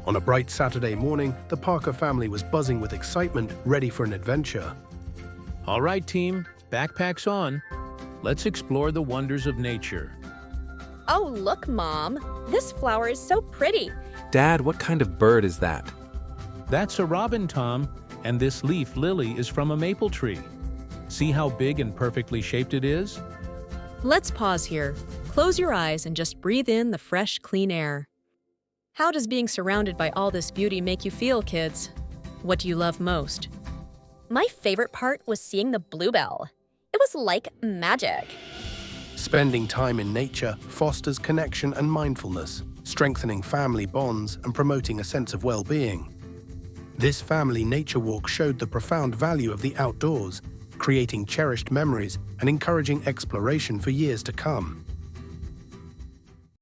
On a bright Saturday morning, the Parker family was buzzing with excitement, ready for an adventure. All right, team, backpacks on. Let's explore the wonders of nature. Oh, look, Mom. This flower is so pretty. Dad, what kind of bird is that? That's a robin, Tom, and this leaf lily is from a maple tree. See how big and perfectly shaped it is? Let's pause here. Close your eyes and just breathe in the fresh, clean air. How does being surrounded by all this beauty make you feel, kids? What do you love most? My favorite part was seeing the bluebell. It was like magic. Spending time in nature fosters connection and mindfulness, strengthening family bonds and promoting a sense of well-being. This family nature walk showed the profound value of the outdoors, creating cherished memories and encouraging exploration for years to come.